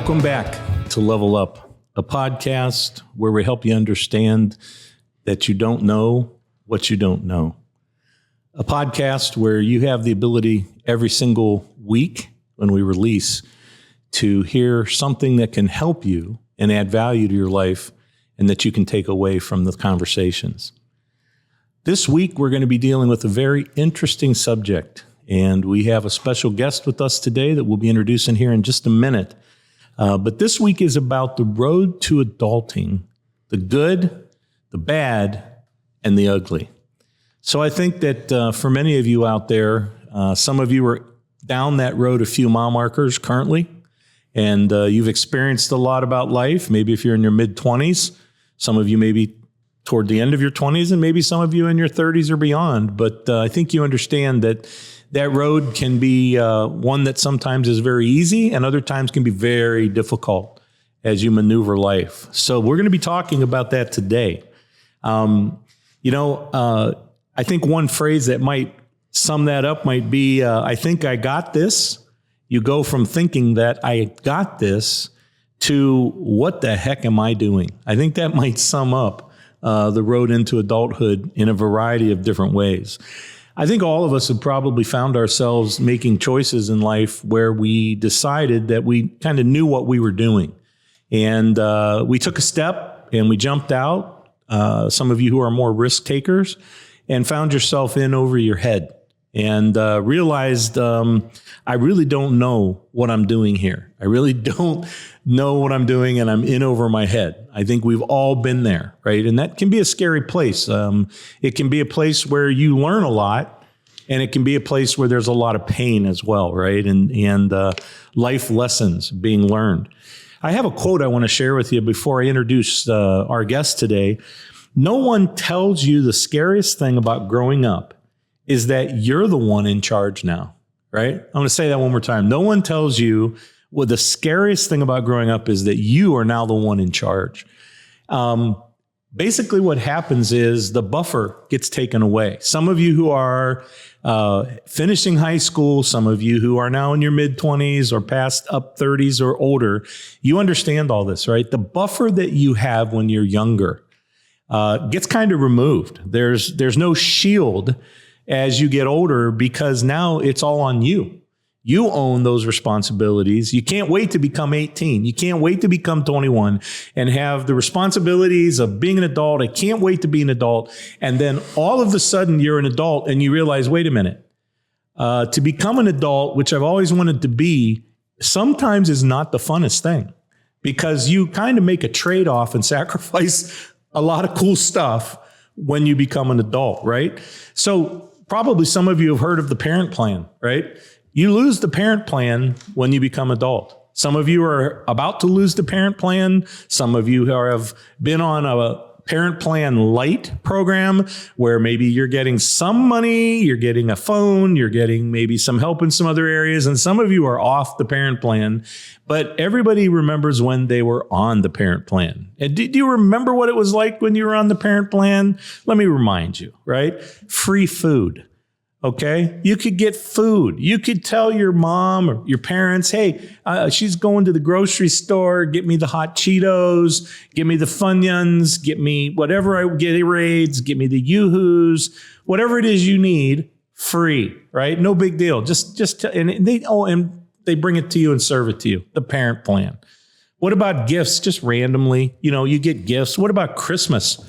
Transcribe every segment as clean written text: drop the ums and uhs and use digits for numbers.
Welcome back to Level Up, a podcast where we help you understand that you don't know what you don't know. A podcast where you have the ability every single week when we release to hear something that can help you and add value to your life and that you can take away from the conversations. This week, we're going to be dealing with a very interesting subject, and we have a special guest with us today that we'll be introducing here in just a minute. But this week is about the road to adulting, the good, the bad, and the ugly. So I think that for many of you out there, some of you are down that road a few mile markers currently, and you've experienced a lot about life. Maybe if you're in your mid-20s, some of you maybe toward the end of your 20s, and maybe some of you in your 30s or beyond. But I think you understand that that road can be one that sometimes is very easy and other times can be very difficult as you maneuver life. So we're going to be talking about that today. I think one phrase that might sum that up might be, I think I got this. You go from thinking that I got this to what the heck am I doing? I think that might sum up the road into adulthood in a variety of different ways. I think all of us have probably found ourselves making choices in life where we decided that we kind of knew what we were doing. And we took a step and we jumped out. Some of you who are more risk takers and found yourself in over your head and realized I really don't know what I'm doing here. I really don't know what I'm doing, and I'm in over my head. I think we've all been there, right? And that can be a scary place. It can be a place where you learn a lot, and it can be a place where there's a lot of pain as well, right? And life lessons being learned. I have a quote I want to share with you before I introduce our guest today. No one tells you the scariest thing about growing up is that you're the one in charge now, right? I'm going to say that one more time. No one tells you the scariest thing about growing up is that you are now the one in charge. Basically what happens is the buffer gets taken away. Some of you who are finishing high school, some of you who are now in your mid-20s or past up 30s or older, you understand all this, right? The buffer that you have when you're younger gets kind of removed. There's no shield as you get older because now it's all on you. You own those responsibilities. You can't wait to become 18. You can't wait to become 21 and have the responsibilities of being an adult. I can't wait to be an adult. And then all of a sudden you're an adult and you realize, wait a minute, to become an adult, which I've always wanted to be, sometimes is not the funnest thing because you kind of make a trade-off and sacrifice a lot of cool stuff when you become an adult, right? So probably some of you have heard of the parent plan, right? You lose the parent plan when you become adult. Some of you are about to lose the parent plan. Some of you have been on a parent plan light program where maybe you're getting some money, you're getting a phone, you're getting maybe some help in some other areas. And some of you are off the parent plan, but everybody remembers when they were on the parent plan. And do you remember what it was like when you were on the parent plan? Let me remind you, right? Free food. Okay, you could get food. You could tell your mom or your parents, hey, she's going to the grocery store. Get me the hot Cheetos. Get me the Funyuns. Get me whatever I get, Gatorades. Get me the Yoo-Hoos. Whatever it is you need, free, right? No big deal. And they bring it to you and serve it to you. The parent plan. What about gifts? Just randomly, you get gifts. What about Christmas?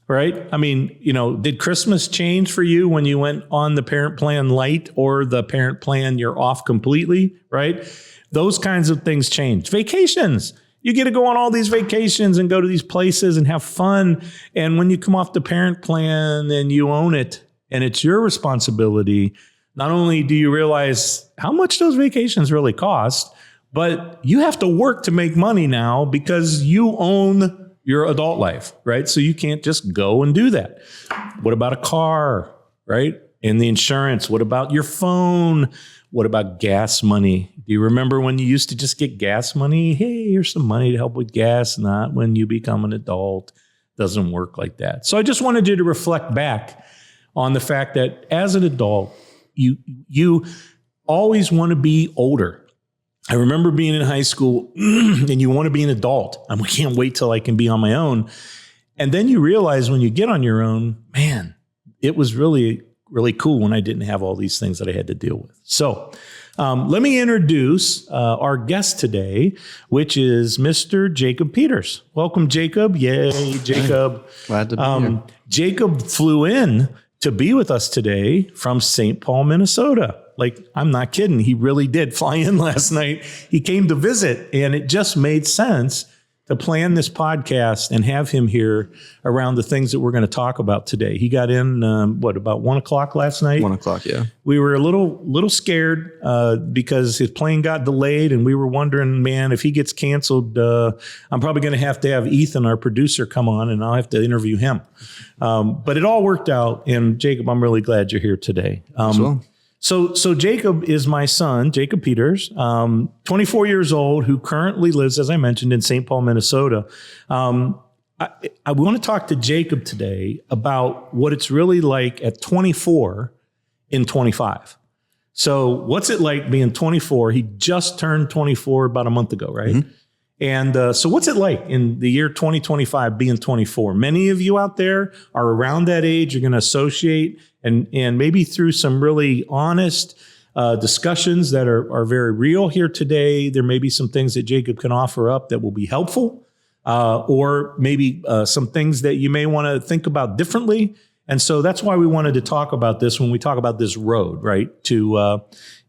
Right? I mean, did Christmas change for you when you went on the parent plan light or the parent plan you're off completely, right? Those kinds of things change. Vacations. You get to go on all these vacations and go to these places and have fun. And when you come off the parent plan and you own it and it's your responsibility, not only do you realize how much those vacations really cost, but you have to work to make money now because you own your adult life, right? So you can't just go and do that. What about a car, right? And the insurance. What about your phone? What about gas money? Do you remember when you used to just get gas money? Hey, here's some money to help with gas. Not when you become an adult. Doesn't work like that. So I just wanted you to reflect back on the fact that as an adult, you always want to be older. I remember being in high school and you want to be an adult. And we can't wait till I can be on my own. And then you realize when you get on your own, man, it was really, really cool when I didn't have all these things that I had to deal with. So let me introduce our guest today, which is Mr. Jacob Peters. Welcome, Jacob. Yay, Jacob. Glad to be here. Jacob flew in to be with us today from St. Paul, Minnesota. Like, I'm not kidding. He really did fly in last night. He came to visit, and it just made sense to plan this podcast and have him here around the things that we're going to talk about today. He got in, about 1 o'clock last night? 1 o'clock, yeah. We were a little scared because his plane got delayed, and we were wondering, man, if he gets canceled, I'm probably going to have Ethan, our producer, come on, and I'll have to interview him. But it all worked out, and Jacob, I'm really glad you're here today. As well. So Jacob is my son, Jacob Peters, 24 years old, who currently lives, as I mentioned, in St. Paul, Minnesota. I want to talk to Jacob today about what it's really like at 24 in 25. So what's it like being 24? He just turned 24 about a month ago, right? Mm-hmm. And so what's it like in the year 2025 being 24? Many of you out there are around that age. You're going to associate and maybe through some really honest discussions that are very real here today. There may be some things that Jacob can offer up that will be helpful, or maybe some things that you may want to think about differently. And so that's why we wanted to talk about this when we talk about this road, right, to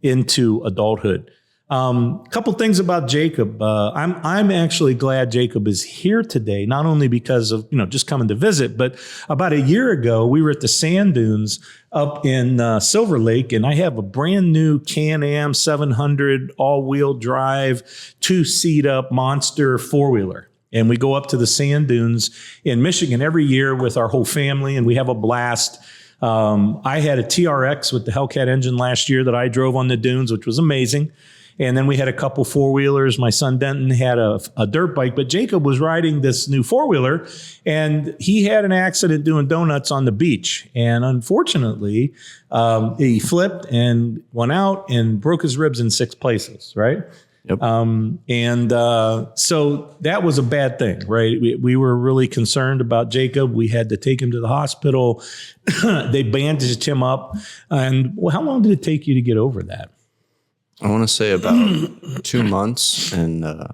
into adulthood. Couple things about Jacob. I'm actually glad Jacob is here today, not only because of, just coming to visit, but about a year ago, we were at the sand dunes up in Silver Lake, and I have a brand new Can-Am 700 all-wheel drive, 2-seat up monster four-wheeler. And we go up to the sand dunes in Michigan every year with our whole family, and we have a blast. I had a TRX with the Hellcat engine last year that I drove on the dunes, which was amazing. And then we had a couple four-wheelers. My son Denton had a dirt bike, but Jacob was riding this new four-wheeler, and he had an accident doing donuts on the beach. And unfortunately, he flipped and went out and broke his ribs in 6 places, right? Yep. So that was a bad thing, right? We were really concerned about Jacob. We had to take him to the hospital. They bandaged him up. And how long did it take you to get over that? I want to say about 2 months. And the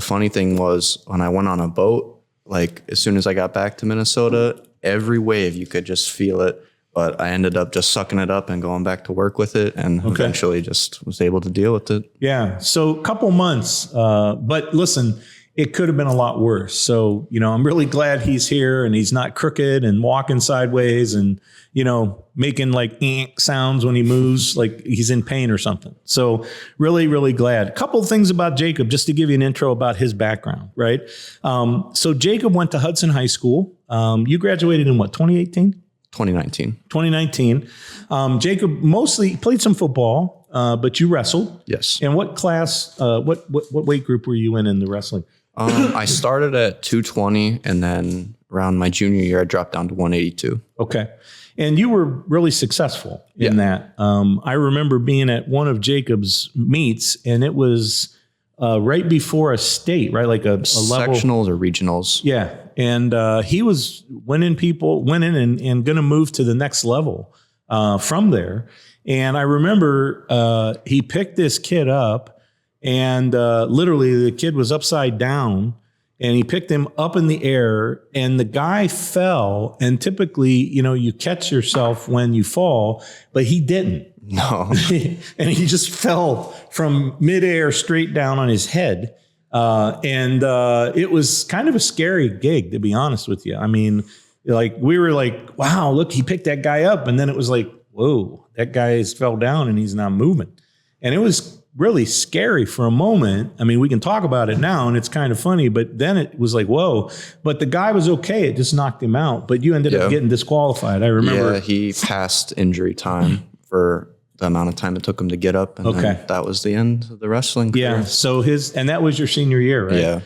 funny thing was when I went on a boat, like as soon as I got back to Minnesota, every wave you could just feel it. But I ended up just sucking it up and going back to work with it, and eventually just was able to deal with it. Yeah. So a couple months. But listen, it could have been a lot worse. So, I'm really glad he's here and he's not crooked and walking sideways and, making like sounds when he moves, like he's in pain or something. So really, really glad. A couple of things about Jacob, just to give you an intro about his background, right? So Jacob went to Hudson High School. You graduated in what, 2018? 2019. Jacob mostly played some football, but you wrestled. Yes. And what class, what weight group were you in the wrestling? I started at 220, and then around my junior year, I dropped down to 182. Okay. And you were really successful in that. I remember being at one of Jacob's meets, and it was right before a state, right? Like a level. Sectionals or regionals. Yeah. And he was winning and going to move to the next level from there. And I remember he picked this kid up, and literally the kid was upside down, and he picked him up in the air, and the guy fell. And typically, you catch yourself when you fall, but he didn't. No. And he just fell from midair straight down on his head. And it was kind of a scary gig, to be honest with you. I mean, like we were like, wow, look, he picked that guy up. And then it was like, whoa, that guy fell down and he's not moving. And it was really scary for a moment. I mean, we can talk about it now and it's kind of funny, but then it was like, whoa, but the guy was okay. It just knocked him out, but you ended up getting disqualified. I remember. Yeah, he passed injury time for the amount of time it took him to get up. And then that was the end of the wrestling career. Yeah. So and that was your senior year, right? Yeah.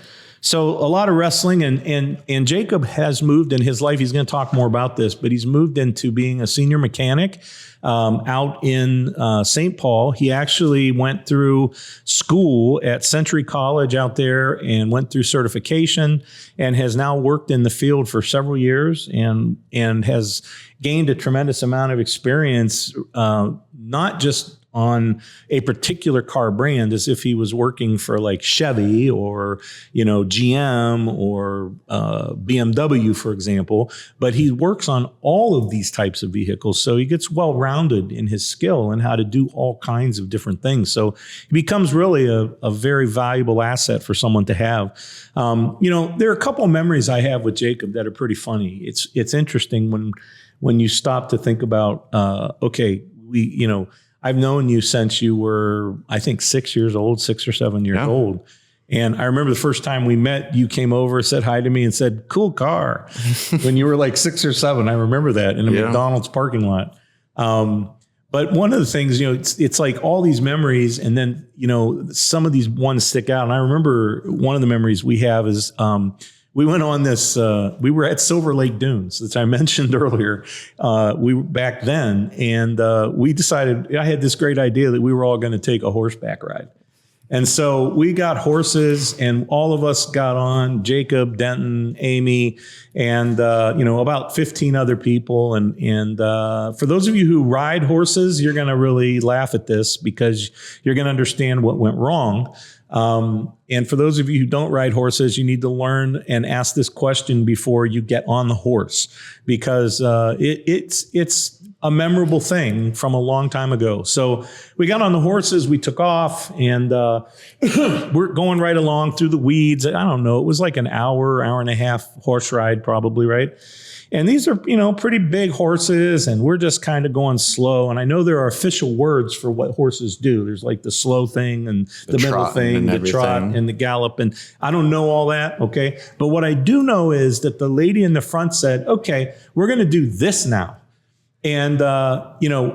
So a lot of wrestling, and Jacob has moved in his life. He's going to talk more about this, but he's moved into being a senior mechanic out in St. Paul. He actually went through school at Century College out there and went through certification, and has now worked in the field for several years and has gained a tremendous amount of experience, not just on a particular car brand, as if he was working for like Chevy or, GM or BMW, for example, but he works on all of these types of vehicles. So he gets well-rounded in his skill and how to do all kinds of different things. So he becomes really a very valuable asset for someone to have. There are a couple of memories I have with Jacob that are pretty funny. It's interesting when you stop to think about, I've known you since you were, I think, 6 or 7 years old. And I remember the first time we met, you came over, said hi to me and said, "Cool car." When you were like 6 or 7, I remember that in a McDonald's parking lot. But one of the things, it's like all these memories, and then, some of these ones stick out. And I remember one of the memories we have is, we went on this, we were at Silver Lake Dunes, as I mentioned earlier, we were back then, and we decided, I had this great idea that we were all going to take a horseback ride. And so we got horses, and all of us got on, Jacob, Denton, Amy, and, about 15 other people. And for those of you who ride horses, you're going to really laugh at this because you're going to understand what went wrong. And for those of you who don't ride horses, you need to learn and ask this question before you get on the horse, because it's a memorable thing from a long time ago. So we got on the horses, we took off, and we're going right along through the weeds. I don't know, it was like an hour and a half horse ride probably, right? And these are, pretty big horses, and we're just kind of going slow. And I know there are official words for what horses do. There's like the slow thing and the middle thing, the trot and the gallop. And I don't know all that, okay? But what I do know is that the lady in the front said, "Okay, we're going to do this now." And,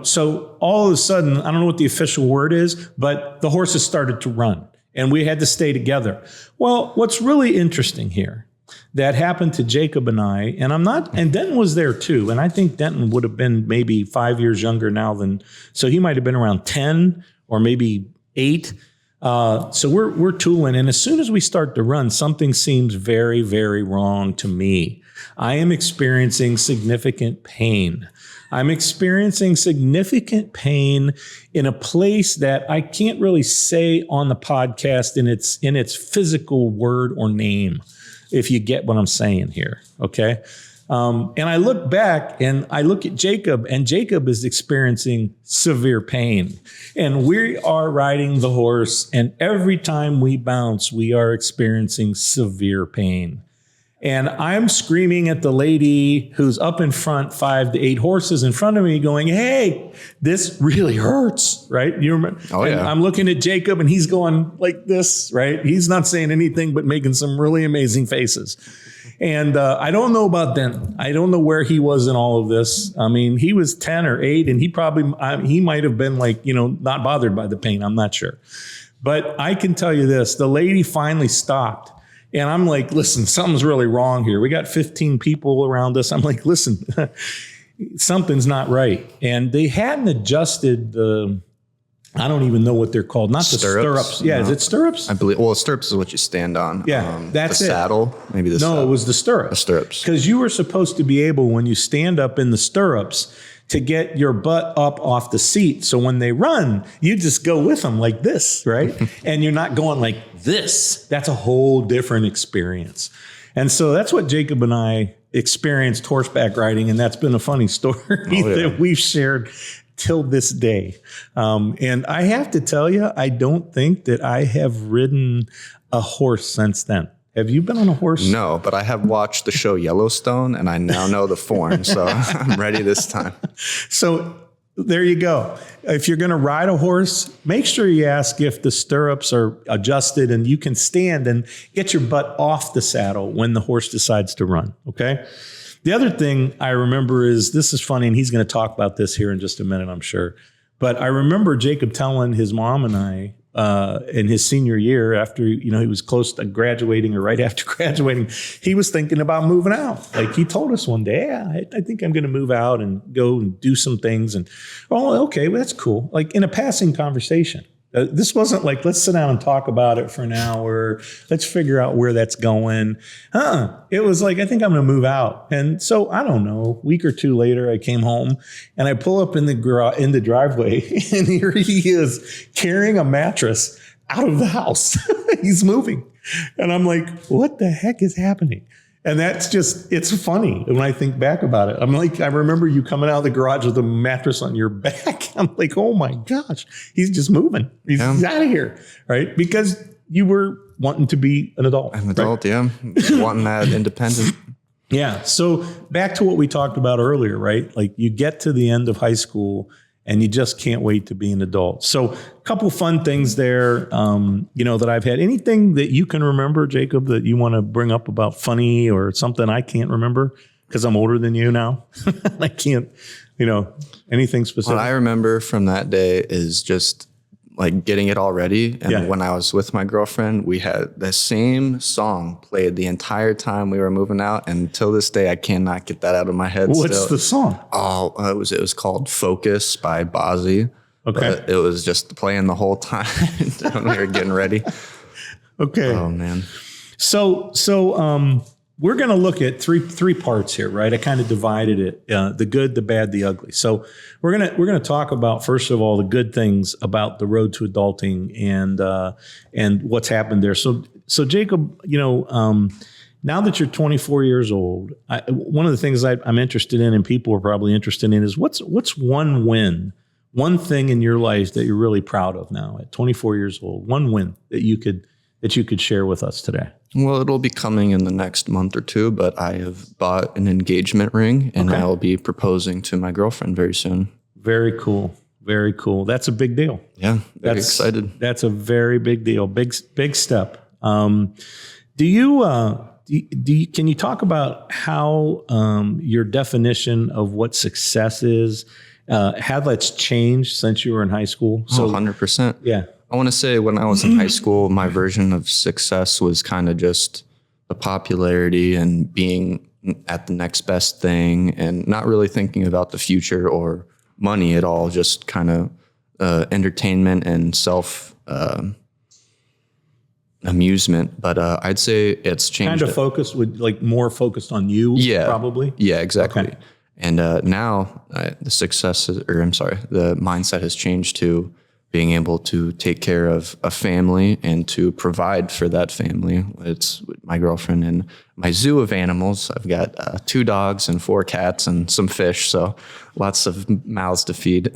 so all of a sudden, I don't know what the official word is, but the horses started to run, and we had to stay together. Well, what's really interesting here that happened to Jacob and I, and Denton was there too. And I think Denton would have been maybe 5 years younger now so he might have been around 10 or maybe 8. So we're tooling. And as soon as we start to run, something seems very, very wrong to me. I am experiencing significant pain. I'm experiencing significant pain in a place that I can't really say on the podcast in its physical word or name, if you get what I'm saying here, okay? And I look back and I look at Jacob, and Jacob is experiencing severe pain. And we are riding the horse, and every time we bounce, we are experiencing severe pain. And I'm screaming at the lady who's up in front, 5 to 8 horses in front of me, going, "Hey, this really hurts," right? You remember? Oh, yeah. And I'm looking at Jacob, and he's going like this, right? He's not saying anything, but making some really amazing faces. And I don't know about Denton. I don't know where he was in all of this. I mean, he was 10 or 8, and he might have been like, not bothered by the pain. I'm not sure. But I can tell you this, the lady finally stopped. And I'm like, "Listen, something's really wrong here. We got 15 people around us." I'm like, "Listen, something's not right." And they hadn't adjusted I don't even know what they're called. Not Stirrups? the stirrups. Yeah, no. Is it stirrups? I believe, stirrups is what you stand on. Yeah, that's the it. Saddle, maybe the saddle. No, it was the stirrups. The stirrups. Because you were supposed to be able, when you stand up in the stirrups, to get your butt up off the seat. So when they run, you just go with them like this, right? And you're not going like this. That's a whole different experience. And so that's what Jacob and I experienced horseback riding. And that's been a funny story that we've shared till this day. And I have to tell you, I don't think that I have ridden a horse since then. Have you been on a horse? No, but I have watched the show Yellowstone, and I now know the form, so I'm ready this time. So there you go. If you're going to ride a horse, make sure you ask if the stirrups are adjusted and you can stand and get your butt off the saddle when the horse decides to run, okay? The other thing I remember is, this is funny, and he's going to talk about this here in just a minute, I'm sure. But I remember Jacob telling his mom and I, in his senior year, after he was close to graduating or right after graduating, he was thinking about moving out. Like he told us one day, yeah, I think I'm going to move out and go and do some things. And okay, well, that's cool. Like in a passing conversation. This wasn't like, let's sit down and talk about it for an hour. Let's figure out where that's going. It was like, I think I'm going to move out. And so I don't know, a week or two later, I came home and I pull up in the driveway and here he is carrying a mattress out of the house. He's moving. And I'm like, what the heck is happening? And it's funny when I think back about it. I'm like, I remember you coming out of the garage with a mattress on your back. I'm like, oh my gosh, he's just moving. He's out of here, right? Because you were wanting to be an adult. An adult, right? Wanting that independent. Yeah. So back to what we talked about earlier, right? Like you get to the end of high school and you just can't wait to be an adult. So a couple fun things there, that I've had. Anything that you can remember, Jacob, that you want to bring up about funny or something I can't remember because I'm older than you now? I can't, anything specific. What I remember from that day is just like getting it all ready. And when I was with my girlfriend, we had the same song played the entire time we were moving out. And until this day, I cannot get that out of my head. What's the song? Oh, it was called Focus by Bozzy. Okay. But it was just playing the whole time when we were getting ready. Okay. Oh man. So we're going to look at three parts here, right? I kind of divided it, the good, the bad, the ugly. So we're going to talk about, first of all, the good things about the road to adulting and what's happened there. So Jacob, now that you're 24 years old, one of the things I'm interested in and people are probably interested in is what's one win, one thing in your life that you're really proud of now at 24 years old, one win that you could share with us today. Well, it'll be coming in the next month or two, but I have bought an engagement ring and I will be proposing to my girlfriend very soon. Very cool. Very cool. That's a big deal. Yeah. Very excited. That's a very big deal. Big step. Can you talk about how your definition of what success is, how that's changed since you were in high school? So 100%. Yeah. I want to say when I was in high school, my version of success was kind of just the popularity and being at the next best thing and not really thinking about the future or money at all, just kind of entertainment and self amusement. But I'd say it's changed. Kind of focused with more focused on you, probably? Yeah, exactly. Okay. And now the mindset has changed to being able to take care of a family and to provide for that family. It's my girlfriend and my zoo of animals. I've got 2 dogs and 4 cats and some fish, so lots of mouths to feed.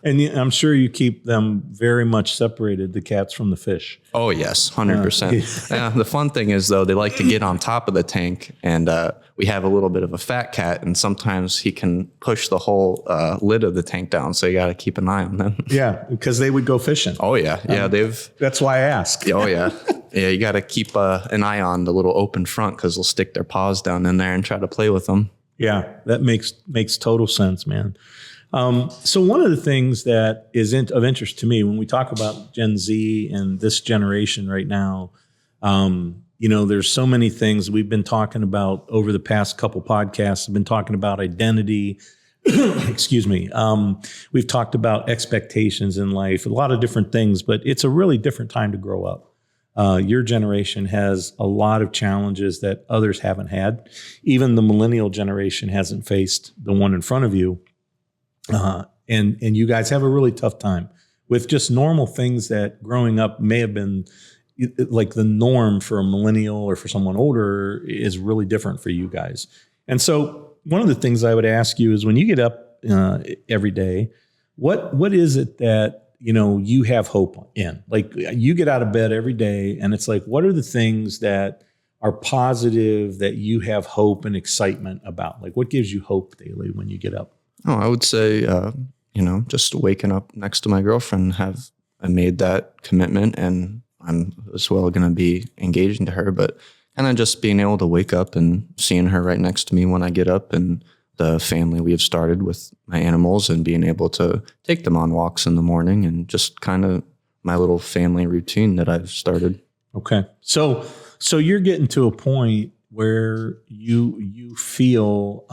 And I'm sure you keep them very much separated, the cats from the fish. Oh, yes, 100%. The fun thing is, though, they like to get on top of the tank, and we have a little bit of a fat cat, and sometimes he can push the whole lid of the tank down, so you got to keep an eye on them. Yeah, because they would go fishing. Oh, yeah. Yeah, That's why I ask. Oh, yeah. Yeah, you got to keep an eye on the little open front because they'll stick their paws down in there and try to play with them. Yeah, that makes total sense, man. So one of the things that is of interest to me when we talk about Gen Z and this generation right now, there's so many things we've been talking about over the past couple podcasts. I've been talking about identity. Excuse me. We've talked about expectations in life, a lot of different things, but it's a really different time to grow up. Your generation has a lot of challenges that others haven't had. Even the millennial generation hasn't faced the one in front of you. And you guys have a really tough time with just normal things that growing up may have been like the norm for a millennial or for someone older is really different for you guys. And so one of the things I would ask you is when you get up every day, what is it that you have hope in? Like you get out of bed every day and it's like, what are the things that are positive that you have hope and excitement about? Like what gives you hope daily when you get up? Oh, I would say, just waking up next to my girlfriend, I made that commitment and I'm as well going to be engaging to her, but kind of just being able to wake up and seeing her right next to me when I get up and the family we have started with my animals and being able to take them on walks in the morning and just kind of my little family routine that I've started. Okay. So you're getting to a point where you feel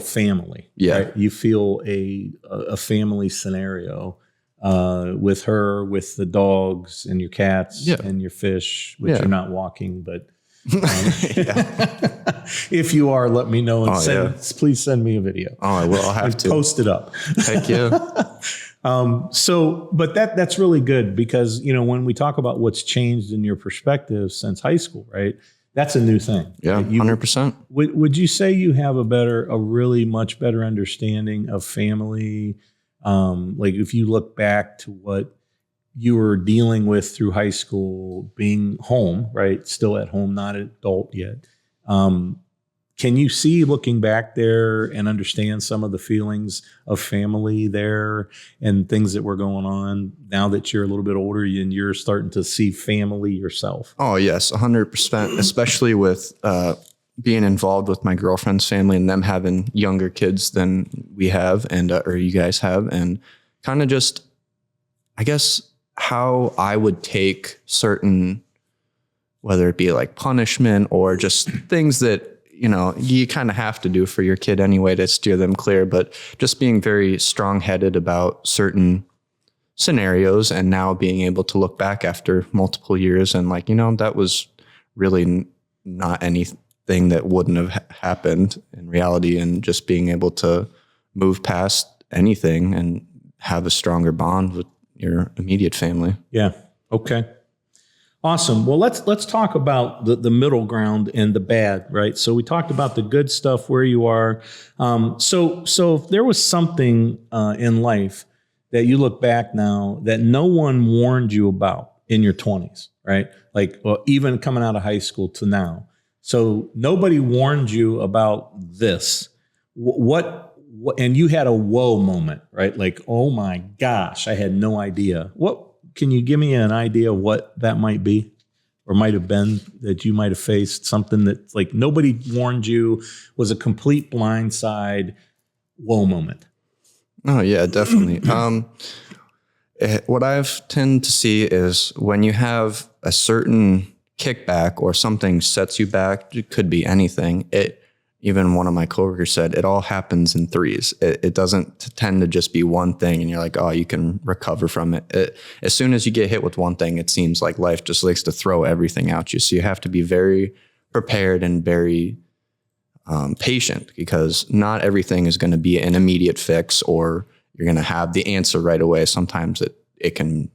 family. Yeah. Right? You feel a family scenario with her, with the dogs and your cats and your fish, which you're not walking, but if you are, let me know and please send me a video. Oh, I will. I'll have to post it up. Heck yeah. But that's really good because, when we talk about what's changed in your perspective since high school, right? That's a new thing. Yeah. Right? 100%. Would you say you have a really much better understanding of family? Like if you look back to what you were dealing with through high school, being home, right? Still at home, not an adult yet. Can you see looking back there and understand some of the feelings of family there and things that were going on now that you're a little bit older and you're starting to see family yourself? Oh, yes, 100%, especially with being involved with my girlfriend's family and them having younger kids than we have and or you guys have. And kind of just, I guess, how I would take certain, whether it be like punishment or just things that, you kind of have to do for your kid anyway to steer them clear, but just being very strong-headed about certain scenarios and now being able to look back after multiple years and like, that was really not anything that wouldn't have happened in reality, and just being able to move past anything and have a stronger bond with your immediate family. Yeah. Okay. Awesome. Well, let's talk about the middle ground and the bad, right? So we talked about the good stuff where you are. So if there was something in life that you look back now that no one warned you about in your 20s, right? Like even coming out of high school to now. So nobody warned you about this. What and you had a whoa moment, right? Like, oh my gosh, I had no idea. Can you give me an idea of what that might be or might have been that you might have faced? Something that like nobody warned you, was a complete blindside whoa moment. Oh yeah, definitely. What I've tend to see is when you have a certain kickback or something sets you back, it could be anything. Even one of my coworkers said, it all happens in threes. It doesn't tend to just be one thing and you're like, oh, you can recover from it. As soon as you get hit with one thing, it seems like life just likes to throw everything at you. So you have to be very prepared and very patient, because not everything is going to be an immediate fix or you're going to have the answer right away. Sometimes it can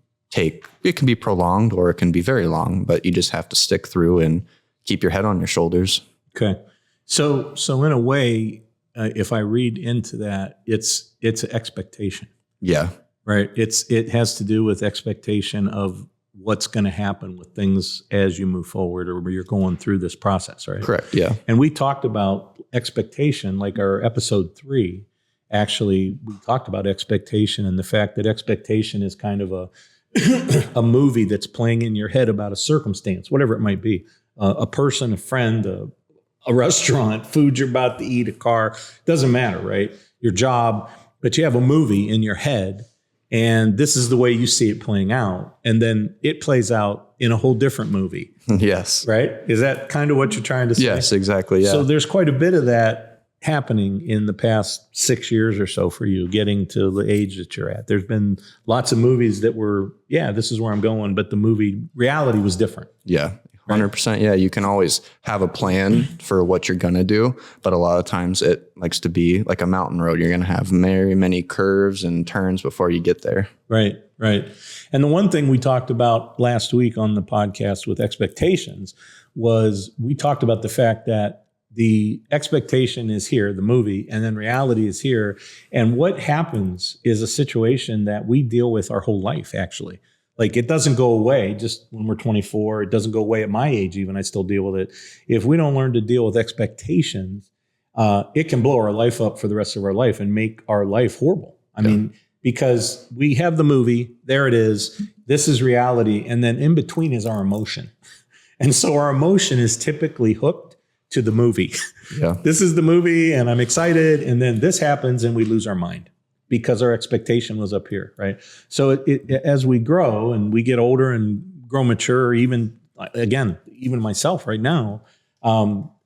be prolonged or it can be very long, but you just have to stick through and keep your head on your shoulders. Okay. So in a way, if I read into that, it's an expectation. Yeah. Right. It has to do with expectation of what's going to happen with things as you move forward or you're going through this process, right? Correct. Yeah. And we talked about expectation, like our episode 3, actually, we talked about expectation and the fact that expectation is kind of a movie that's playing in your head about a circumstance, whatever it might be, a person, a friend, a restaurant, food you're about to eat, a car, doesn't matter, right? Your job, but you have a movie in your head and this is the way you see it playing out. And then it plays out in a whole different movie. Yes. Right? Is that kind of what you're trying to say? Yes, exactly. Yeah. So there's quite a bit of that happening in the past 6 years or so for you, getting to the age that you're at. There's been lots of movies that were, this is where I'm going, but the movie reality was different. Yeah. 100%. Yeah. You can always have a plan for what you're going to do, but a lot of times it likes to be like a mountain road. You're going to have very many curves and turns before you get there. Right. Right. And the one thing we talked about last week on the podcast with expectations was we talked about the fact that the expectation is here, the movie, and then reality is here. And what happens is a situation that we deal with our whole life, actually. Like it doesn't go away just when we're 24. It doesn't go away at my age even. I still deal with it. If we don't learn to deal with expectations, it can blow our life up for the rest of our life and make our life horrible. I mean, because we have the movie, there it is. This is reality. And then in between is our emotion. And so our emotion is typically hooked to the movie. Yeah. This is the movie and I'm excited. And then this happens and we lose our mind. because our expectation was up here, right? So as we grow and we get older and grow mature, even myself right now,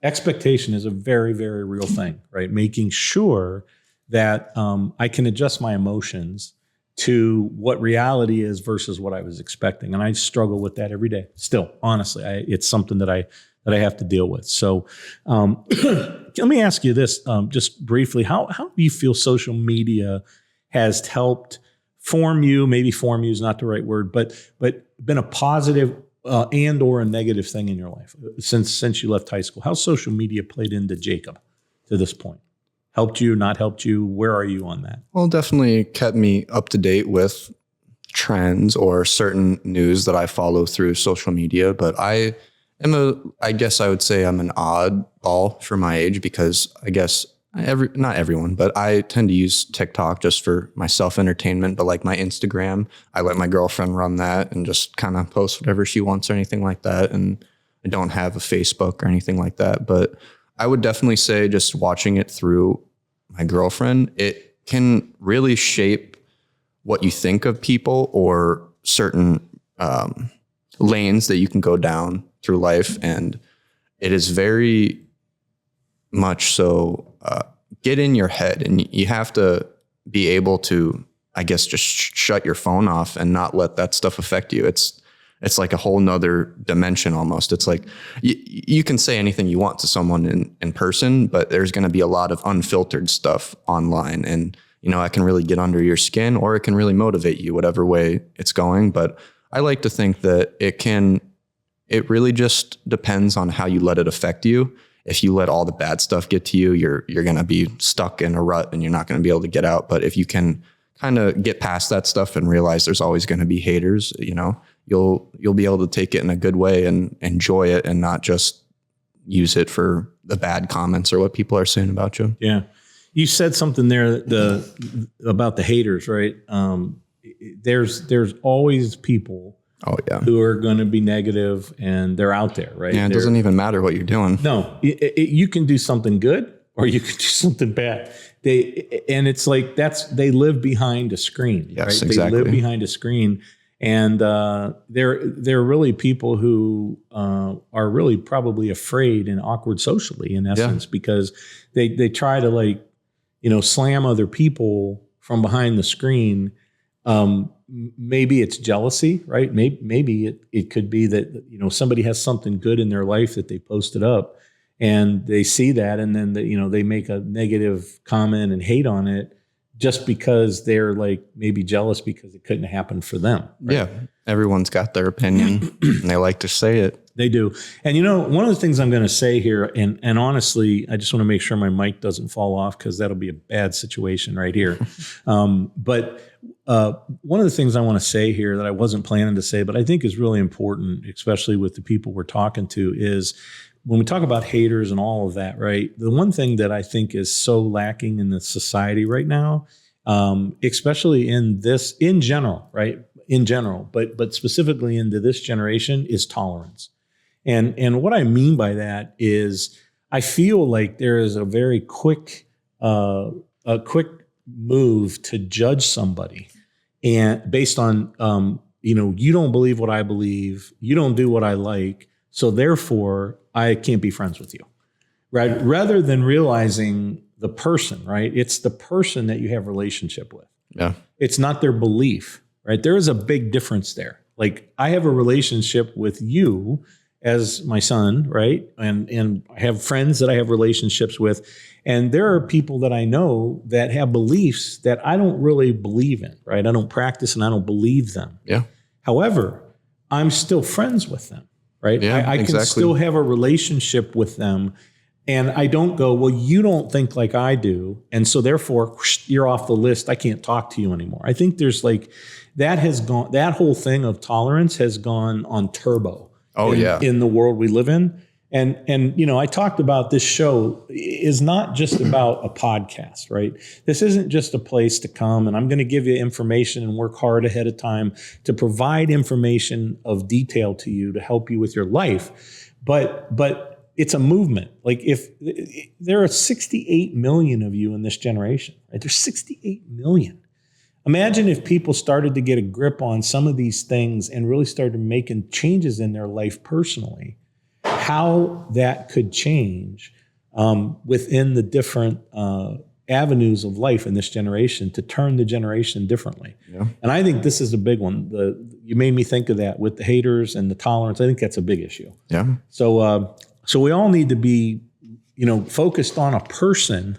expectation is a very, very real thing, right? Making sure that I can adjust my emotions to what reality is versus what I was expecting. And I struggle with that every day. Still, honestly, it's something that I have to deal with. So let me ask you this just briefly. How do you feel social media has helped form you? Maybe form you is not the right word, but been a positive and or a negative thing in your life since you left high school? How's social media played into Jacob to this point? Helped you, not helped you? Where are you on that? Well, definitely kept me up to date with trends or certain news that I follow through social media. But I guess I would say I'm an oddball for my age, because I guess not everyone, but I tend to use TikTok just for my self-entertainment. But like my Instagram, I let my girlfriend run that and just kind of post whatever she wants or anything like that. And I don't have a Facebook or anything like that. But I would definitely say, just watching it through my girlfriend, it can really shape what you think of people or certain lanes that you can go down through life. And it is very much so get in your head, and you have to be able to, I guess, just shut your phone off and not let that stuff affect you. It's like a whole nother dimension almost. It's like you can say anything you want to someone in person, but there's going to be a lot of unfiltered stuff online. And, it can really get under your skin, or it can really motivate you, whatever way it's going. But I like to think that it really just depends on how you let it affect you. If you let all the bad stuff get to you, you're going to be stuck in a rut and you're not going to be able to get out. But if you can kind of get past that stuff and realize there's always going to be haters, you'll be able to take it in a good way and enjoy it, and not just use it for the bad comments or what people are saying about you. Yeah. You said something there about the haters, right? There's always people who are going to be negative, and they're out there, right? Yeah, it doesn't even matter what you're doing. No, you can do something good or you can do something bad. And it's like they live behind a screen. Yes, right? exactly. They live behind a screen. And they're really people who are really probably afraid and awkward socially, in essence, because they try to slam other people from behind the screen. Maybe it's jealousy, right? Maybe it could be that somebody has something good in their life that they posted up, and they see that, and then they make a negative comment and hate on it, just because they're maybe jealous because it couldn't happen for them. Right? Yeah. Everyone's got their opinion and they like to say it. They do. And one of the things I'm going to say here, and honestly, I just want to make sure my mic doesn't fall off, because that'll be a bad situation right here. But one of the things I want to say here that I wasn't planning to say, but I think is really important, especially with the people we're talking to, is when we talk about haters and all of that, right? The one thing that I think is so lacking in the society right now, especially in general, right? In general, but specifically into this generation, is tolerance. And what I mean by that is I feel like there is a very quick move to judge somebody, and based on you don't believe what I believe, you don't do what I like, so therefore I can't be friends with you, right? Rather than realizing the person, right? It's the person that you have a relationship with. Yeah. It's not their belief, right? There is a big difference there. Like, I have a relationship with you as my son, right? And I have friends that I have relationships with. And there are people that I know that have beliefs that I don't really believe in, right? I don't practice and I don't believe them. Yeah. However, I'm still friends with them, right? Yeah, I can still have a relationship with them. And I don't go, well, you don't think like I do, and so therefore you're off the list. I can't talk to you anymore. I think there's that whole thing of tolerance has gone on turbo. In the world we live in. And I talked about this show is not just about a podcast, right? This isn't just a place to come and I'm going to give you information and work hard ahead of time to provide information of detail to you to help you with your life. But it's a movement. Like if there are 68 million of you in this generation, right? There's 68 million. Imagine if people started to get a grip on some of these things and really started making changes in their life personally, how that could change within the different avenues of life in this generation to turn the generation differently. Yeah. And I think this is a big one. You made me think of that with the haters and the tolerance. I think that's a big issue. Yeah. So we all need to be, focused on a person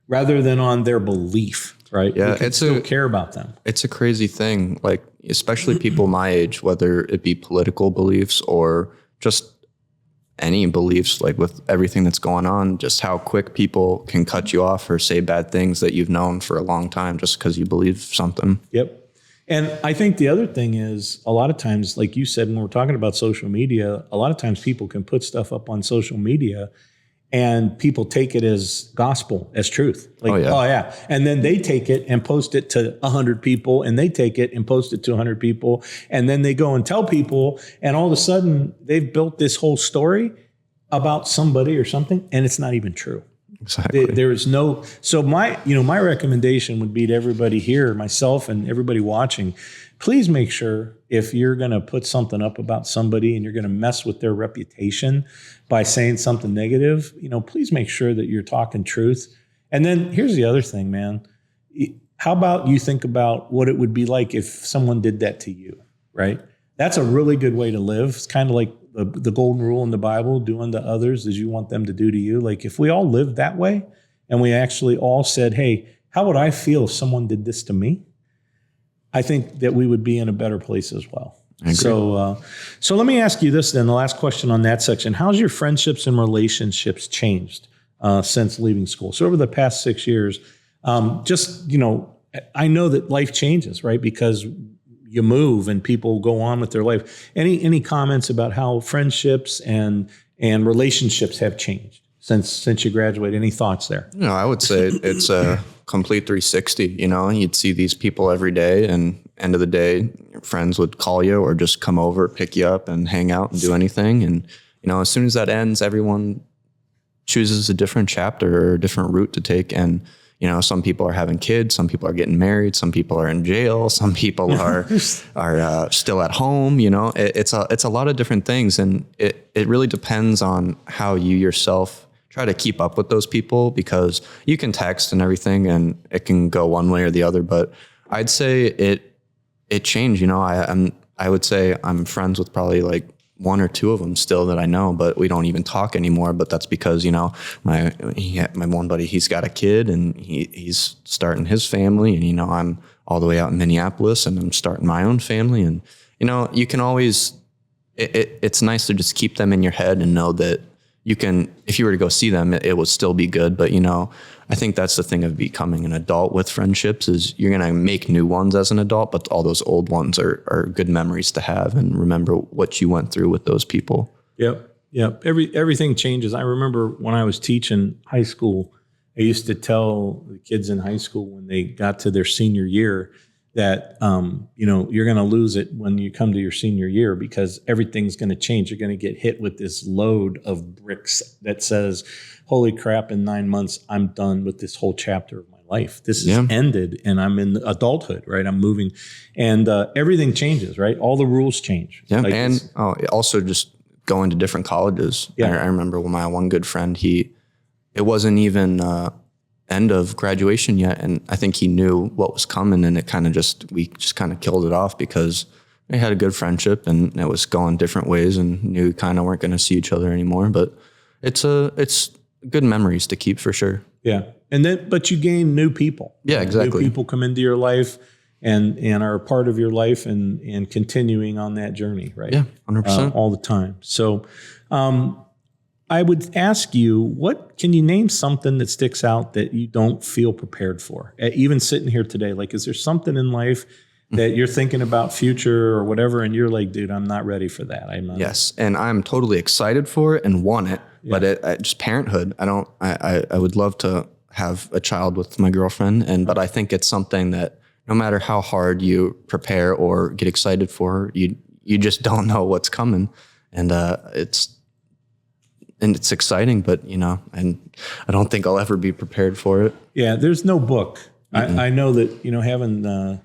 rather than on their belief, right? Yeah, we can still care about them. It's a crazy thing, like especially people my age, whether it be political beliefs or just any beliefs, like with everything that's going on, just how quick people can cut you off or say bad things that you've known for a long time just because you believe something. Yep. And I think the other thing is a lot of times, like you said, when we're talking about social media, a lot of times people can put stuff up on social media and people take it as gospel, as truth. Like, oh yeah. And then they take it and post it to 100 people, and they take it and post it to 100 people. And then they go and tell people, and all of a sudden they've built this whole story about somebody or something, and it's not even true. Exactly. There is no, so my recommendation would be to everybody here, myself and everybody watching, please make sure if you're going to put something up about somebody and you're going to mess with their reputation by saying something negative, please make sure that you're talking truth. And then here's the other thing, man. How about you think about what it would be like if someone did that to you, right? That's a really good way to live. It's kind of like the golden rule in the Bible, do unto others as you want them to do to you. Like if we all lived that way and we actually all said, hey, how would I feel if someone did this to me? I think that we would be in a better place as well. So let me ask you this then, the last question on that section. How's your friendships and relationships changed since leaving school? So over the past 6 years, I know that life changes, right? Because you move and people go on with their life. Any comments about how friendships and relationships have changed since you graduated? Any thoughts there? I would say it's a complete 360. You'd see these people every day, and end of the day, your friends would call you or just come over, pick you up, and hang out and do anything. And as soon as that ends, everyone chooses a different chapter or a different route to take. And some people are having kids, some people are getting married, some people are in jail, some people are still at home. It's a lot of different things, and it really depends on how you yourself try to keep up with those people, because you can text and everything, and it can go one way or the other. But I'd say it changed. I would say I'm friends with probably like one or two of them still that I know, but we don't even talk anymore. But that's because, my one buddy, he's got a kid and he's starting his family, and, I'm all the way out in Minneapolis and I'm starting my own family. And, you can always, it's nice to just keep them in your head and know that you can, if you were to go see them, it would still be good. But, I think that's the thing of becoming an adult with friendships, is you're going to make new ones as an adult, but all those old ones are good memories to have and remember what you went through with those people. Yep. Everything changes. I remember when I was teaching high school, I used to tell the kids in high school when they got to their senior year that, you're going to lose it when you come to your senior year, because everything's going to change. You're going to get hit with this load of bricks that says, holy crap, in 9 months, I'm done with this whole chapter of my life. This is ended and I'm in adulthood, right? I'm moving, and everything changes, right? All the rules change. Yeah. And also just going to different colleges. Yeah. I remember when my one good friend, it wasn't even end of graduation yet. And I think he knew what was coming, and we just kind of killed it off because we had a good friendship and it was going different ways, and knew we kind of weren't going to see each other anymore. But it's good memories to keep for sure. Yeah. But you gain new people. Yeah, exactly. New people come into your life and are a part of your life and continuing on that journey, right? Yeah, 100%. All the time. So I would ask you, what can you name something that sticks out that you don't feel prepared for? Even sitting here today, like, is there something in life that you're thinking about future or whatever, and you're like, dude, I'm not ready for that. Yes, and I'm totally excited for it and want it, but just parenthood. I would love to have a child with my girlfriend, but I think it's something that no matter how hard you prepare or get excited for, you just don't know what's coming, and and it's exciting, but and I don't think I'll ever be prepared for it. Yeah. There's no book. I know that,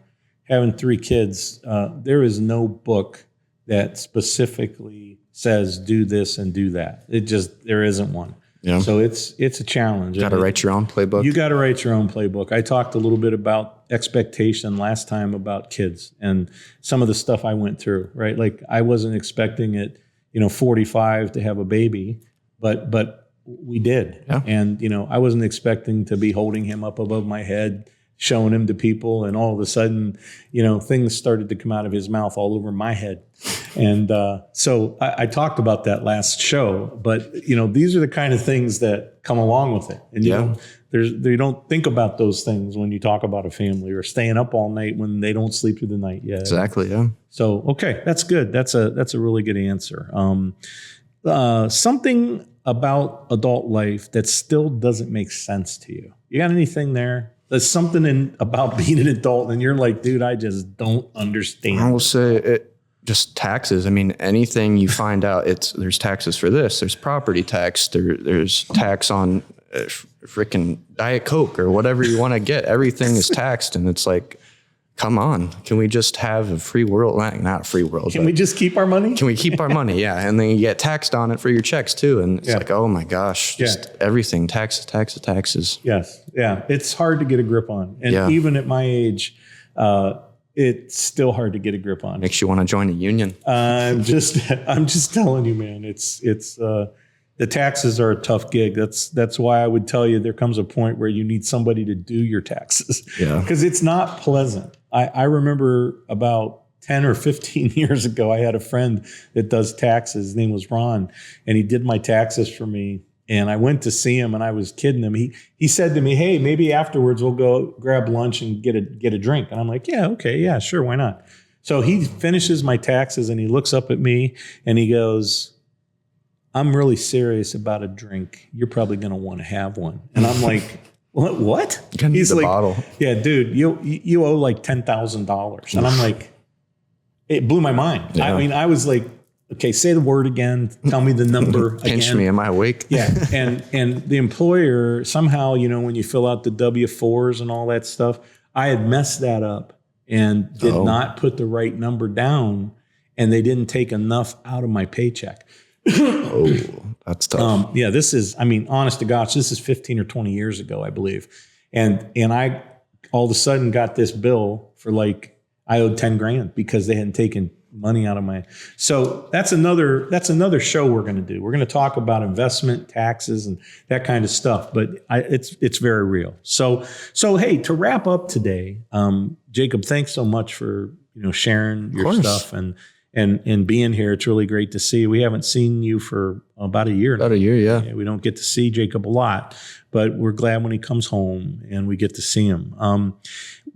having 3 kids, there is no book that specifically says do this and do that. There isn't one. Yeah. So it's a challenge. Got to write your own playbook. You got to write your own playbook. I talked a little bit about expectation last time about kids and some of the stuff I went through, right? Like I wasn't expecting at 45 to have a baby, but we did. Yeah. And, I wasn't expecting to be holding him up above my head, showing him to people. And all of a sudden, things started to come out of his mouth all over my head. And so I talked about that last show, but these are the kind of things that come along with it. And you don't think about those things when you talk about a family or staying up all night when they don't sleep through the night yet. Exactly. Yeah. So, okay, that's good. That's a really good answer. Something about adult life that still doesn't make sense to you. You got anything there? There's something about being an adult and you're like, dude, I just don't understand. I will say just taxes. I mean, anything you find out, there's taxes for this. There's property tax. There's tax on freaking Diet Coke or whatever you want to get. Everything is taxed, and it's like, come on, can we just have a free world? Not a free world. Can we just keep our money? Can we keep our money? Yeah. And then you get taxed on it for your checks too. And it's like, oh my gosh, just everything, taxes. Yes. Yeah. It's hard to get a grip on. And even at my age, it's still hard to get a grip on. Makes you want to join a union. I'm just telling you, man, it's the taxes are a tough gig. That's why I would tell you there comes a point where you need somebody to do your taxes. Yeah. Because it's not pleasant. I remember about 10 or 15 years ago, I had a friend that does taxes. His name was Ron, and he did my taxes for me. And I went to see him, and I was kidding him. He said to me, "Hey, maybe afterwards we'll go grab lunch and get a drink." And I'm like, "Yeah, okay, yeah, sure, why not?" So he finishes my taxes, and he looks up at me, and he goes, "I'm really serious about a drink. You're probably going to want to have one." And I'm like, "What?" He's like, bottle. "Yeah, dude, you owe like $10,000." And I'm like, it blew my mind. Yeah. I mean, I was like, okay, say the word again. Tell me the number again. Pinch me. Am I awake? Yeah. And the employer somehow, when you fill out the W-4s and all that stuff, I had messed that up and did not put the right number down, and they didn't take enough out of my paycheck. Oh, that's tough. Yeah, this is, honest to gosh, this is 15 or 20 years ago, I believe. And I all of a sudden got this bill for I owed 10 grand because they hadn't taken money out of my. So that's another show we're going to do. We're going to talk about investment, taxes, and that kind of stuff. But it's very real. So hey, to wrap up today, Jacob, thanks so much for sharing your stuff and being here. It's really great to see. We haven't seen you for about a year now. About a year, yeah. We don't get to see Jacob a lot, but we're glad when he comes home and we get to see him.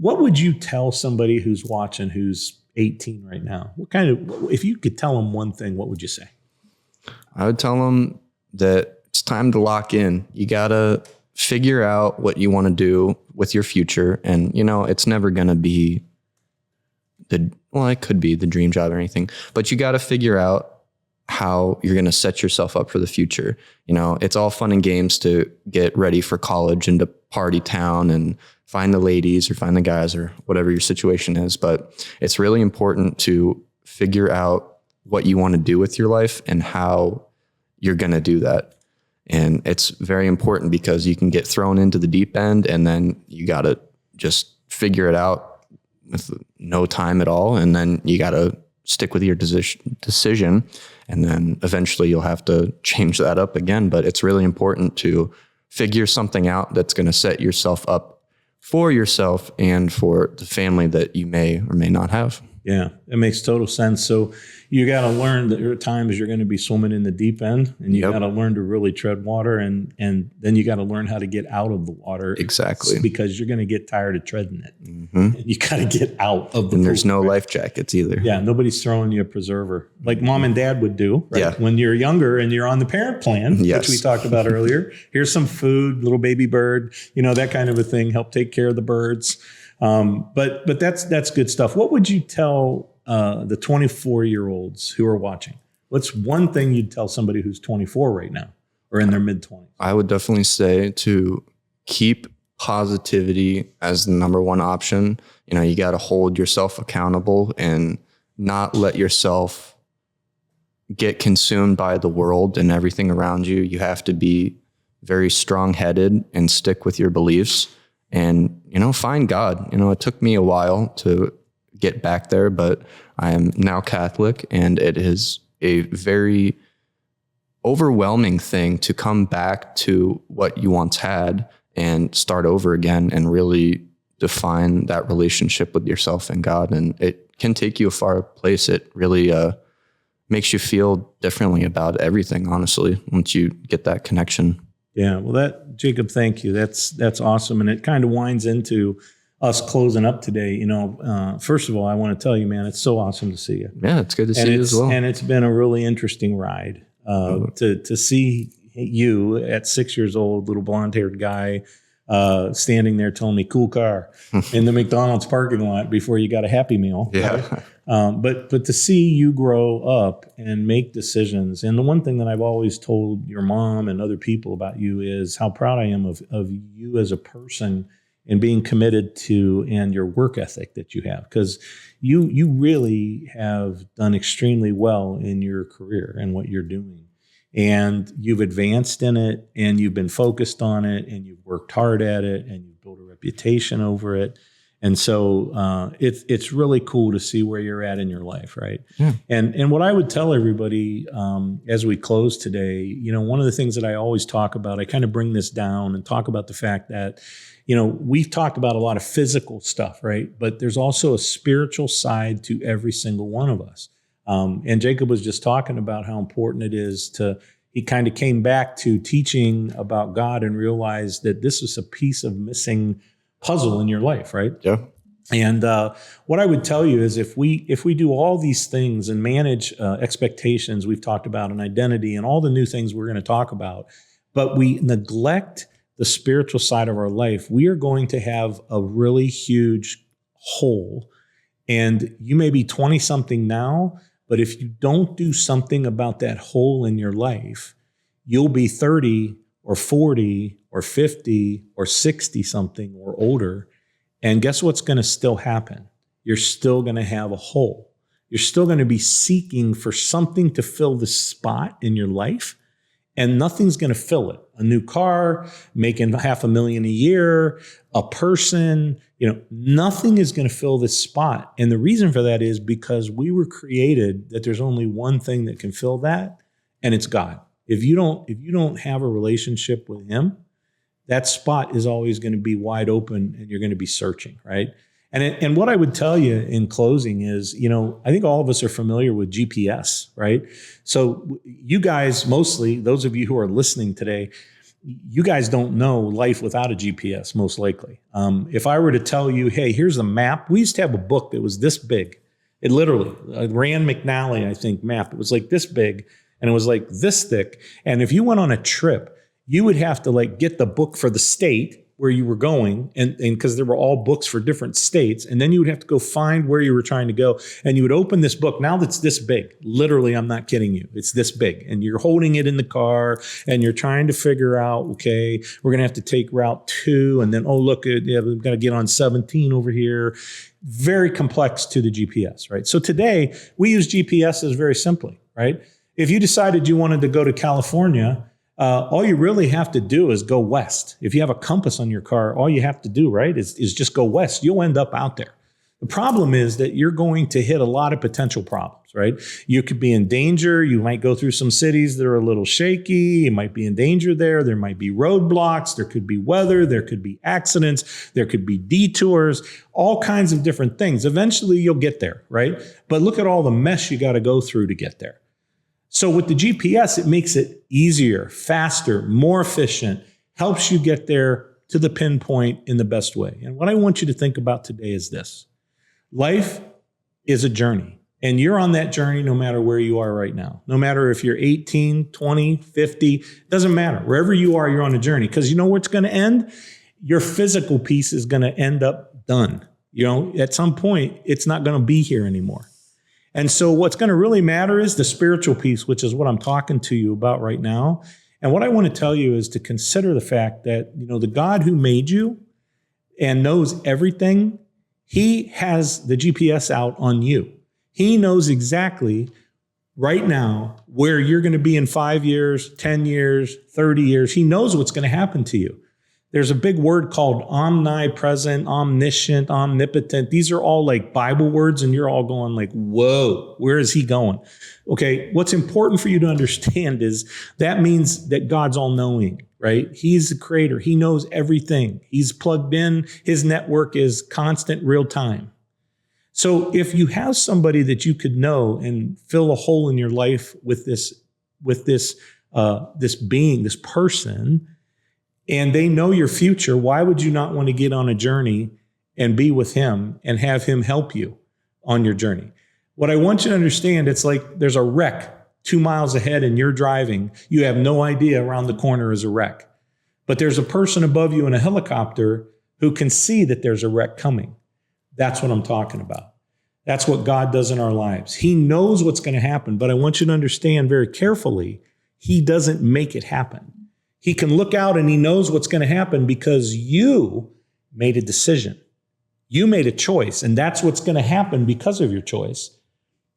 What would you tell somebody who's watching who's 18 right now? If you could tell them one thing, what would you say? I would tell them that it's time to lock in. You got to figure out what you want to do with your future. And, it's never going to be it could be the dream job or anything, but you got to figure out how you're going to set yourself up for the future. It's all fun and games to get ready for college and to party town and find the ladies or find the guys or whatever your situation is. But it's really important to figure out what you want to do with your life and how you're going to do that. And it's very important because you can get thrown into the deep end and then you got to just figure it out with no time at all. And then you got to stick with your decision. And then eventually you'll have to change that up again. But it's really important to figure something out that's going to set yourself up for yourself and for the family that you may or may not have. Yeah, it makes total sense. So you got to learn that there are times you're going to be swimming in the deep end, and you got to learn to really tread water, and then you got to learn how to get out of the water. Exactly. Because you're going to get tired of treading it. Mm-hmm. And you got to get out of the And there's pool, no right? life jackets either. Yeah, nobody's throwing you a preserver like mom and dad would do, right? Yeah. When you're younger and you're on the parent plan, Yes. which we talked about earlier. Here's some food, little baby bird, that kind of a thing. Help take care of the birds. But that's good stuff. What would you tell the 24-year-olds who are watching? What's one thing you'd tell somebody who's 24 right now? or in their mid-20s? I would definitely say to keep positivity as the number one option. You know, you got to hold yourself accountable and not let yourself get consumed by the world and everything around you. You have to be very strong-headed and stick with your beliefs and, you know, find God. You know, it took me a while to get back there, but I am now Catholic, and it is a very overwhelming thing to come back to what you once had and start over again and really define that relationship with yourself and God. And it can take you a far place. It really makes you feel differently about everything, honestly, once you get that connection. Yeah, well, Jacob, thank you. That's awesome. And it kind of winds into us closing up today. You know, first of all, I want to tell you, man, it's so awesome to see you. Yeah, it's good to see you as well. And it's been a really interesting ride to see you at 6 years old, little blonde-haired guy, standing there telling me cool car in the McDonald's parking lot before you got a Happy Meal. Yeah. Right? But to see you grow up and make decisions. And the one thing that I've always told your mom and other people about you is how proud I am of you as a person and being committed to and your work ethic that you have. Because you really have done extremely well in your career and what you're doing. And you've advanced in it, and you've been focused on it, and you've worked hard at it, and you've built a reputation over it. And so it's really cool to see where you're at in your life, right? Yeah. And what I would tell everybody as we close today, you know, one of the things that I always talk about, I kind of bring this down and talk about the fact that, you know, we've talked about a lot of physical stuff, right? But there's also a spiritual side to every single one of us. And Jacob was just talking about how important it is he kind of came back to teaching about God and realized that this is a piece of missing puzzle in your life, right? Yeah. And what I would tell you is if we do all these things and manage expectations we've talked about and identity and all the new things we're going to talk about, but we neglect the spiritual side of our life, we are going to have a really huge hole. And you may be 20-something now, but if you don't do something about that hole in your life, you'll be 30 or 40 or 50 or 60-something or older. And guess what's going to still happen? You're still going to have a hole. You're still going to be seeking for something to fill the spot in your life, and nothing's going to fill it. A new car, making $500,000 a year, a person, you know, nothing is going to fill this spot. And the reason for that is because we were created that there's only one thing that can fill that, and it's God. If you don't have a relationship with him, that spot is always going to be wide open and you're going to be searching, right? And what I would tell you in closing is, you know, I think all of us are familiar with GPS, right? So you guys, mostly those of you who are listening today, you guys don't know life without a GPS, most likely. If I were to tell you, hey, here's a map. We used to have a book that was this big. It literally, Rand McNally, I think, map. It was like this big and it was like this thick. And if you went on a trip, you would have to like get the book for the state where you were going, and because there were all books for different states, and then you would have to go find where you were trying to go, and you would open this book. Now that's this big. Literally, I'm not kidding you. It's this big, and you're holding it in the car, and you're trying to figure out, okay, we're going to have to take route 2, and then, oh, look, we've got to get on 17 over here. Very complex to the GPS, right? So today, we use GPSs very simply, right? If you decided you wanted to go to California, all you really have to do is go west. If you have a compass on your car, all you have to do, right, is just go west. You'll end up out there. The problem is that you're going to hit a lot of potential problems, right? You could be in danger. You might go through some cities that are a little shaky. You might be in danger there. There might be roadblocks. There could be weather. There could be accidents. There could be detours, all kinds of different things. Eventually, you'll get there, right? But look at all the mess you got to go through to get there. So with the GPS, it makes it easier, faster, more efficient, helps you get there to the pinpoint in the best way. And what I want you to think about today is this. Life is a journey, and you're on that journey no matter where you are right now. No matter if you're 18, 20, 50, doesn't matter. Wherever you are, you're on a journey, because you know what's going to end? Your physical piece is going to end up done. You know, at some point, it's not going to be here anymore. And so what's going to really matter is the spiritual piece, which is what I'm talking to you about right now. And what I want to tell you is to consider the fact that, the God who made you and knows everything, he has the GPS out on you. He knows exactly right now where you're going to be in 5 years, 10 years, 30 years. He knows what's going to happen to you. There's a big word called omnipresent, omniscient, omnipotent. These are all like Bible words, and you're all going like, whoa, where is he going? Okay, what's important for you to understand is that means that God's all-knowing, right? He's the creator. He knows everything. He's plugged in. His network is constant real time. So if you have somebody that you could know and fill a hole in your life with this being, this person, and they know your future, why would you not want to get on a journey and be with him and have him help you on your journey? What I want you to understand, it's like there's a wreck 2 miles ahead and you're driving. You have no idea around the corner is a wreck. But there's a person above you in a helicopter who can see that there's a wreck coming. That's what I'm talking about. That's what God does in our lives. He knows what's going to happen, but I want you to understand very carefully, he doesn't make it happen. He can look out and he knows what's going to happen because you made a decision. You made a choice, and that's what's going to happen because of your choice.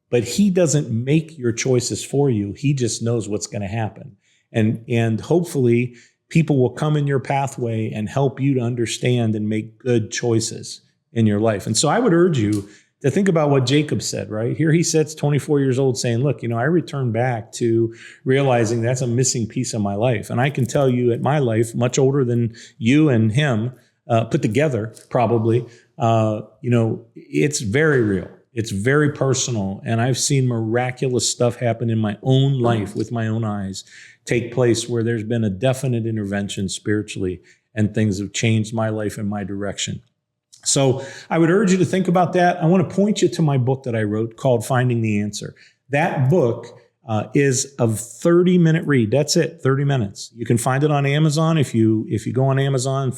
But he doesn't make your choices for you. He just knows what's going to happen. And hopefully people will come in your pathway and help you to understand and make good choices in your life. And so I would urge you to think about what Jacob said, right? Here he sits 24 years old saying, look, I returned back to realizing that's a missing piece of my life. And I can tell you at my life, much older than you and him put together, probably, it's very real. It's very personal. And I've seen miraculous stuff happen in my own life with my own eyes take place where there's been a definite intervention spiritually and things have changed my life and my direction. So I would urge you to think about that. I want to point you to my book that I wrote called Finding the Answer. That book is a 30-minute read. That's it, 30 minutes. You can find it on Amazon. If you go on Amazon,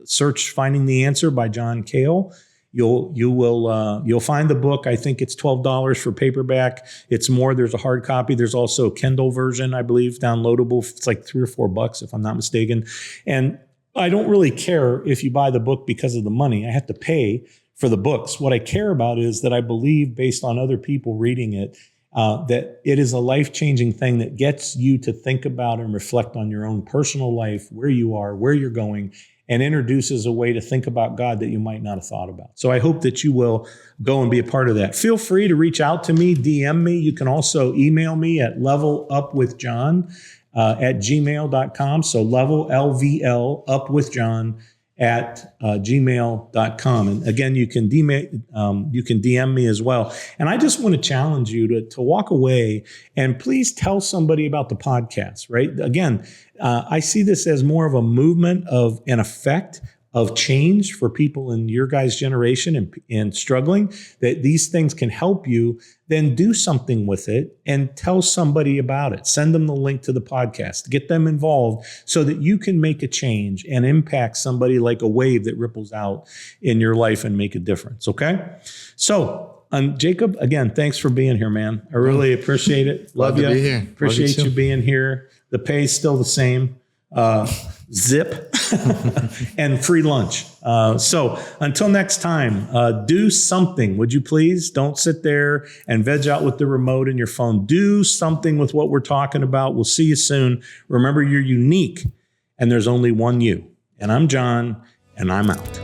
search Finding the Answer by John Cale. You'll find the book. I think it's $12 for paperback. It's more. There's a hard copy. There's also a Kindle version, I believe, downloadable. It's like $3 or $4 if I'm not mistaken. And I don't really care if you buy the book because of the money. I have to pay for the books. What I care about is that I believe, based on other people reading it, that it is a life-changing thing that gets you to think about and reflect on your own personal life, where you are, where you're going, and introduces a way to think about God that you might not have thought about. So I hope that you will go and be a part of that. Feel free to reach out to me, DM me. You can also email me at levelupwithjohn at gmail.com. So level, LVL, upwithjohn at gmail.com. And again, you can DM me as well. And I just want to challenge you to walk away and please tell somebody about the podcast, right? Again, I see this as more of a movement of an effect of change for people in your guys' generation and struggling, that these things can help you, then do something with it and tell somebody about it. Send them the link to the podcast. Get them involved so that you can make a change and impact somebody like a wave that ripples out in your life and make a difference, okay? So, Jacob, again, thanks for being here, man. I really appreciate it. Love you. To be here. Appreciate you being here. The pay's still the same. Zip and free lunch. So until next time, do something, would you please? Don't sit there and veg out with the remote in your phone. Do something with what we're talking about. We'll see you soon. Remember, you're unique and there's only one you. And I'm John, and I'm out.